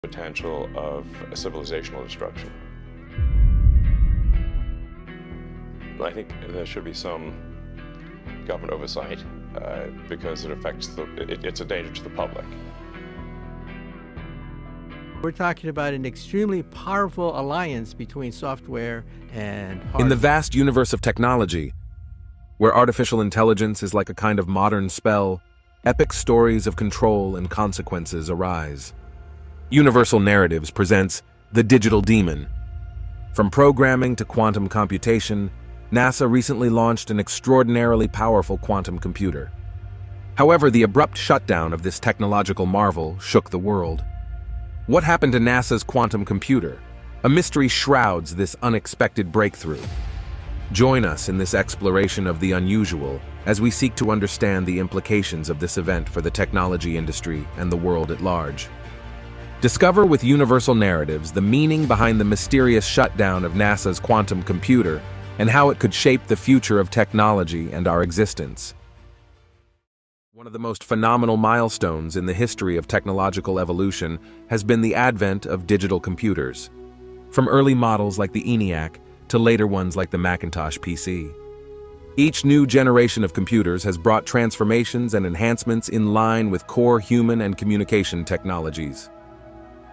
potential of a civilizational destruction. I think there should be some government oversight because it affects it's a danger to the public. We're talking about an extremely powerful alliance between software and hardware. In the vast universe of technology, where artificial intelligence is like a kind of modern spell, epic stories of control and consequences arise. Universal Narratives presents The Digital Demon. From programming to quantum computation, NASA recently launched an extraordinarily powerful quantum computer. However, the abrupt shutdown of this technological marvel shook the world. What happened to NASA's quantum computer? A mystery shrouds this unexpected breakthrough. Join us in this exploration of the unusual as we seek to understand the implications of this event for the technology industry and the world at large. Discover with Universal Narratives the meaning behind the mysterious shutdown of NASA's quantum computer and how it could shape the future of technology and our existence. One of the most phenomenal milestones in the history of technological evolution has been the advent of digital computers, from early models like the ENIAC to later ones like the Macintosh PC. Each new generation of computers has brought transformations and enhancements in line with core human and communication technologies.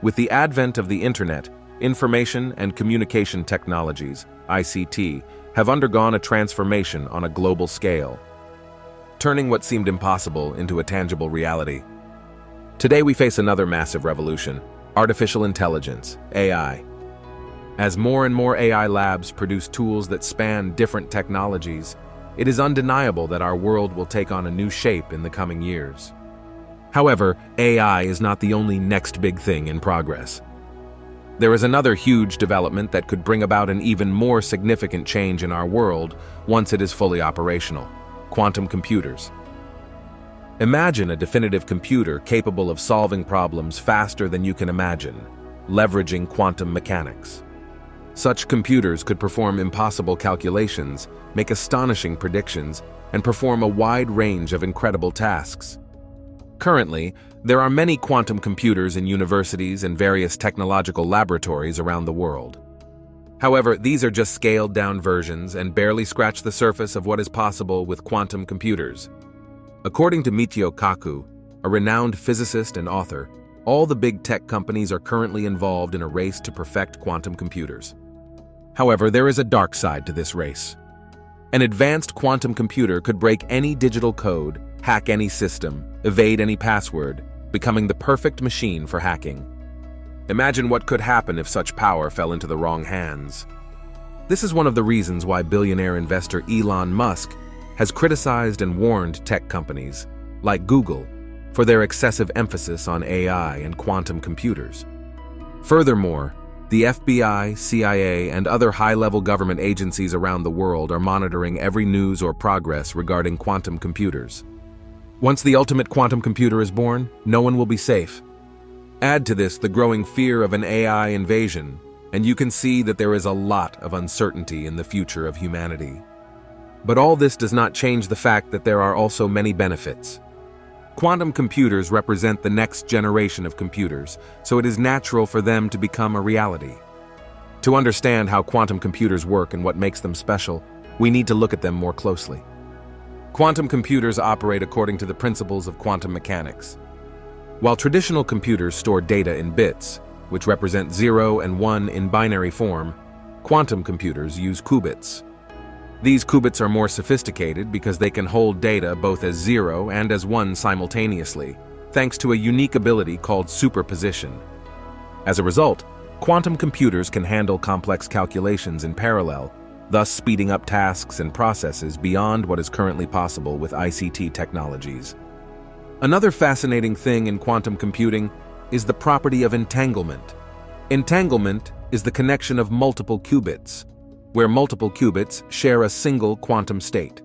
With the advent of the Internet, information and communication technologies, ICT, have undergone a transformation on a global scale, turning what seemed impossible into a tangible reality. Today we face another massive revolution: artificial intelligence, AI. As more and more AI labs produce tools that span different technologies, it is undeniable that our world will take on a new shape in the coming years. However, AI is not the only next big thing in progress. There is another huge development that could bring about an even more significant change in our world once it is fully operational: quantum computers. Imagine a definitive computer capable of solving problems faster than you can imagine, leveraging quantum mechanics. Such computers could perform impossible calculations, make astonishing predictions, and perform a wide range of incredible tasks. Currently, there are many quantum computers in universities and various technological laboratories around the world. However, these are just scaled-down versions and barely scratch the surface of what is possible with quantum computers. According to Michio Kaku, a renowned physicist and author, all the big tech companies are currently involved in a race to perfect quantum computers. However, there is a dark side to this race. An advanced quantum computer could break any digital code, hack any system, evade any password, becoming the perfect machine for hacking. Imagine what could happen if such power fell into the wrong hands. This is one of the reasons why billionaire investor Elon Musk has criticized and warned tech companies, like Google, for their excessive emphasis on AI and quantum computers. Furthermore, the FBI, CIA, and other high-level government agencies around the world are monitoring every news or progress regarding quantum computers. Once the ultimate quantum computer is born, no one will be safe. Add to this the growing fear of an AI invasion, and you can see that there is a lot of uncertainty in the future of humanity. But all this does not change the fact that there are also many benefits. Quantum computers represent the next generation of computers, so it is natural for them to become a reality. To understand how quantum computers work and what makes them special, we need to look at them more closely. Quantum computers operate according to the principles of quantum mechanics. While traditional computers store data in bits, which represent 0 and 1 in binary form, quantum computers use qubits. These qubits are more sophisticated because they can hold data both as 0 and as 1 simultaneously, thanks to a unique ability called superposition. As a result, quantum computers can handle complex calculations in parallel, thus speeding up tasks and processes beyond what is currently possible with ICT technologies. Another fascinating thing in quantum computing is the property of entanglement. Entanglement is the connection of multiple qubits, where multiple qubits share a single quantum state.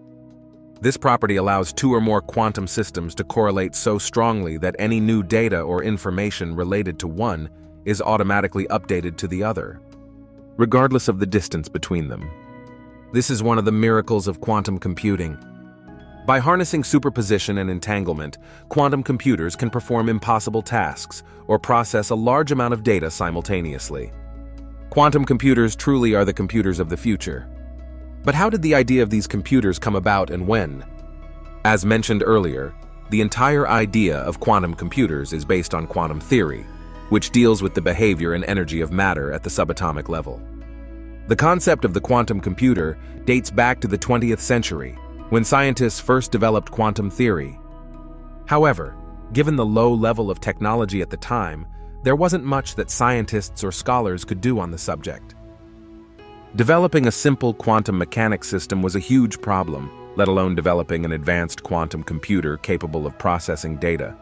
This property allows two or more quantum systems to correlate so strongly that any new data or information related to one is automatically updated to the other, regardless of the distance between them. This is one of the miracles of quantum computing. By harnessing superposition and entanglement, quantum computers can perform impossible tasks or process a large amount of data simultaneously. Quantum computers truly are the computers of the future. But how did the idea of these computers come about and when? As mentioned earlier, the entire idea of quantum computers is based on quantum theory, which deals with the behavior and energy of matter at the subatomic level. The concept of the quantum computer dates back to the 20th century, when scientists first developed quantum theory. However, given the low level of technology at the time, there wasn't much that scientists or scholars could do on the subject. Developing a simple quantum mechanics system was a huge problem, let alone developing an advanced quantum computer capable of processing data.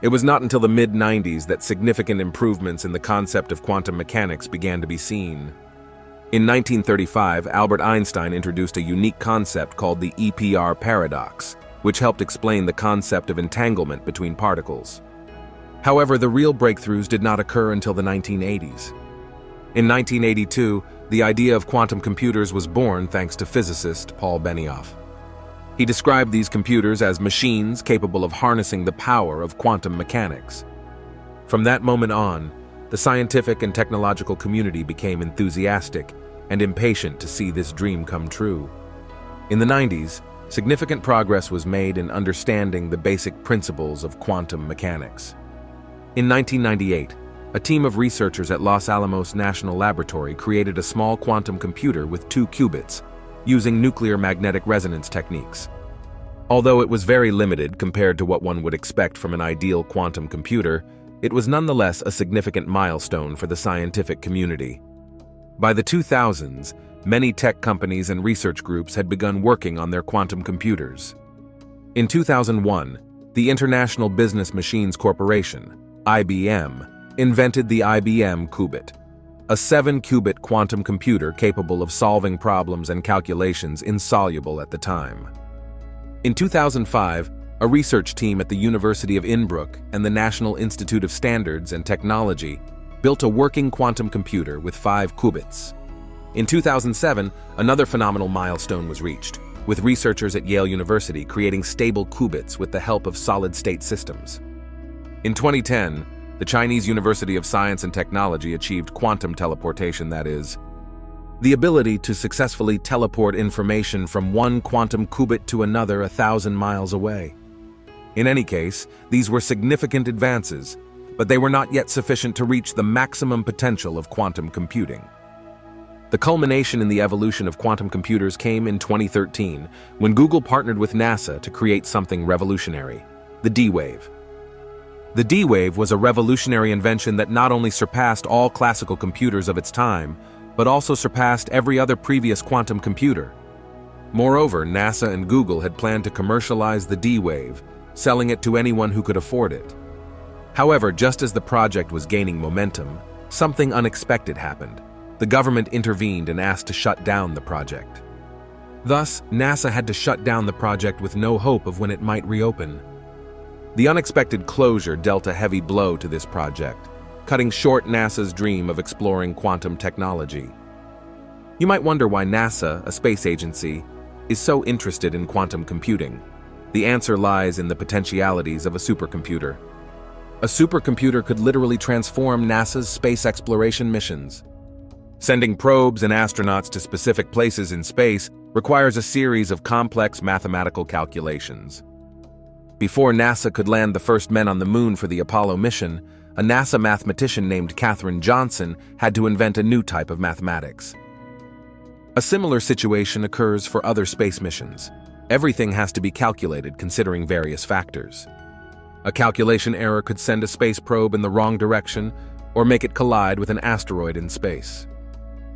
It was not until the mid-90s that significant improvements in the concept of quantum mechanics began to be seen. In 1935, Albert Einstein introduced a unique concept called the EPR paradox, which helped explain the concept of entanglement between particles. However, the real breakthroughs did not occur until the 1980s. In 1982, the idea of quantum computers was born thanks to physicist Paul Benioff. He described these computers as machines capable of harnessing the power of quantum mechanics. From that moment on, the scientific and technological community became enthusiastic and impatient to see this dream come true. In the 90s, significant progress was made in understanding the basic principles of quantum mechanics. In 1998, a team of researchers at Los Alamos National Laboratory created a small quantum computer with 2 qubits, using nuclear magnetic resonance techniques. Although it was very limited compared to what one would expect from an ideal quantum computer, it was nonetheless a significant milestone for the scientific community. By the 2000s, many tech companies and research groups had begun working on their quantum computers. In 2001, the International Business Machines Corporation, IBM, invented the IBM qubit, a 7-qubit quantum computer capable of solving problems and calculations insoluble at the time. In 2005, a research team at the University of Innsbruck and the National Institute of Standards and Technology built a working quantum computer with 5 qubits. In 2007, another phenomenal milestone was reached, with researchers at Yale University creating stable qubits with the help of solid-state systems. In 2010, the Chinese University of Science and Technology achieved quantum teleportation, that is, the ability to successfully teleport information from one quantum qubit to another 1,000 miles away. In any case, these were significant advances, but they were not yet sufficient to reach the maximum potential of quantum computing. The culmination in the evolution of quantum computers came in 2013, when Google partnered with NASA to create something revolutionary, the D-Wave. The D-Wave was a revolutionary invention that not only surpassed all classical computers of its time, but also surpassed every other previous quantum computer. Moreover, NASA and Google had planned to commercialize the D-Wave, selling it to anyone who could afford it. However, just as the project was gaining momentum, something unexpected happened. The government intervened and asked to shut down the project. Thus, NASA had to shut down the project with no hope of when it might reopen. The unexpected closure dealt a heavy blow to this project, cutting short NASA's dream of exploring quantum technology. You might wonder why NASA, a space agency, is so interested in quantum computing. The answer lies in the potentialities of a supercomputer. A supercomputer could literally transform NASA's space exploration missions. Sending probes and astronauts to specific places in space requires a series of complex mathematical calculations. Before NASA could land the first men on the moon for the Apollo mission, a NASA mathematician named Katherine Johnson had to invent a new type of mathematics. A similar situation occurs for other space missions. Everything has to be calculated considering various factors. A calculation error could send a space probe in the wrong direction or make it collide with an asteroid in space.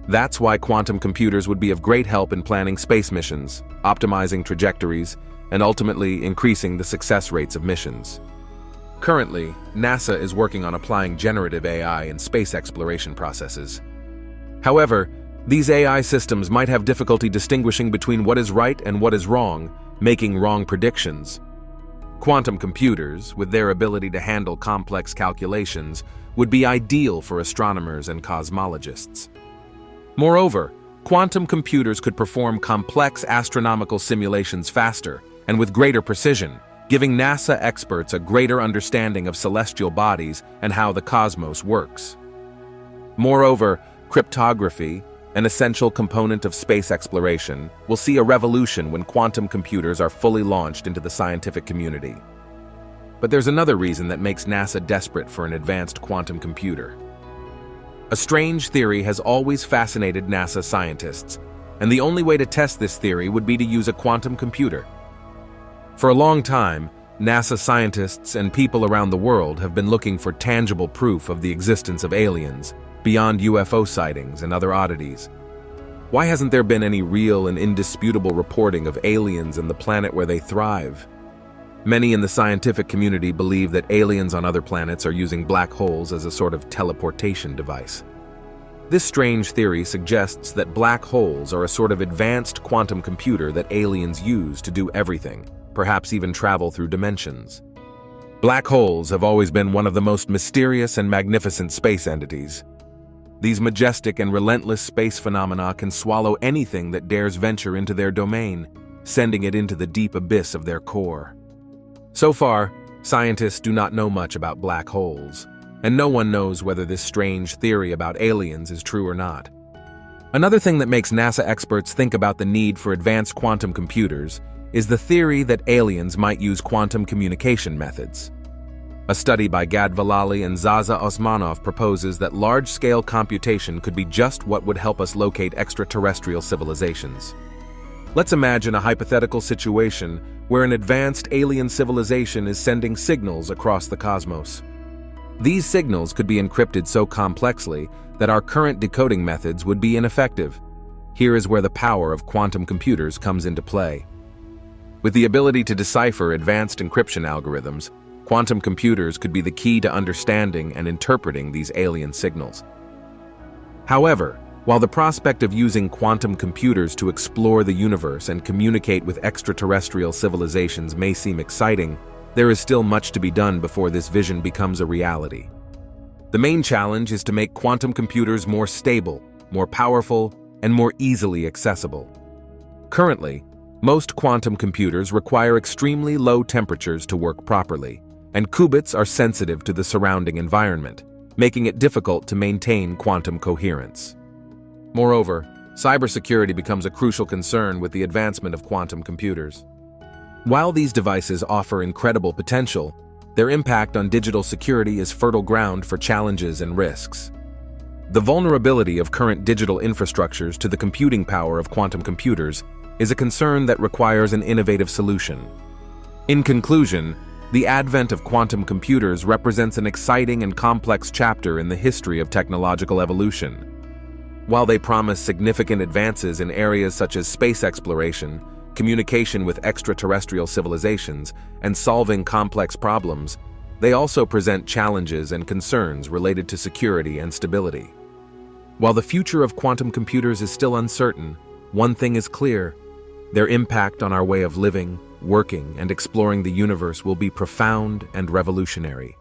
That's why quantum computers would be of great help in planning space missions, optimizing trajectories, and ultimately increasing the success rates of missions. Currently, NASA is working on applying generative AI in space exploration processes. However, these AI systems might have difficulty distinguishing between what is right and what is wrong, making wrong predictions. Quantum computers, with their ability to handle complex calculations, would be ideal for astronomers and cosmologists. Moreover, quantum computers could perform complex astronomical simulations faster and with greater precision, giving NASA experts a greater understanding of celestial bodies and how the cosmos works. Moreover, cryptography, an essential component of space exploration, will see a revolution when quantum computers are fully launched into the scientific community. But there's another reason that makes NASA desperate for an advanced quantum computer. A strange theory has always fascinated NASA scientists, and the only way to test this theory would be to use a quantum computer. For a long time, NASA scientists and people around the world have been looking for tangible proof of the existence of aliens, beyond UFO sightings and other oddities. Why hasn't there been any real and indisputable reporting of aliens and the planet where they thrive? Many in the scientific community believe that aliens on other planets are using black holes as a sort of teleportation device. This strange theory suggests that black holes are a sort of advanced quantum computer that aliens use to do everything, perhaps even travel through dimensions. Black holes have always been one of the most mysterious and magnificent space entities. These majestic and relentless space phenomena can swallow anything that dares venture into their domain, sending it into the deep abyss of their core. So far, scientists do not know much about black holes, and no one knows whether this strange theory about aliens is true or not. Another thing that makes NASA experts think about the need for advanced quantum computers is the theory that aliens might use quantum communication methods. A study by Gad Vallali and Zaza Osmanov proposes that large-scale computation could be just what would help us locate extraterrestrial civilizations. Let's imagine a hypothetical situation where an advanced alien civilization is sending signals across the cosmos. These signals could be encrypted so complexly that our current decoding methods would be ineffective. Here is where the power of quantum computers comes into play. With the ability to decipher advanced encryption algorithms, quantum computers could be the key to understanding and interpreting these alien signals. However, while the prospect of using quantum computers to explore the universe and communicate with extraterrestrial civilizations may seem exciting, there is still much to be done before this vision becomes a reality. The main challenge is to make quantum computers more stable, more powerful, and more easily accessible. Currently, most quantum computers require extremely low temperatures to work properly, and qubits are sensitive to the surrounding environment, making it difficult to maintain quantum coherence. Moreover, cybersecurity becomes a crucial concern with the advancement of quantum computers. While these devices offer incredible potential, their impact on digital security is fertile ground for challenges and risks. The vulnerability of current digital infrastructures to the computing power of quantum computers is a concern that requires an innovative solution. In conclusion, the advent of quantum computers represents an exciting and complex chapter in the history of technological evolution. While they promise significant advances in areas such as space exploration, communication with extraterrestrial civilizations, and solving complex problems, they also present challenges and concerns related to security and stability. While the future of quantum computers is still uncertain, one thing is clear: their impact on our way of living, working, and exploring the universe will be profound and revolutionary.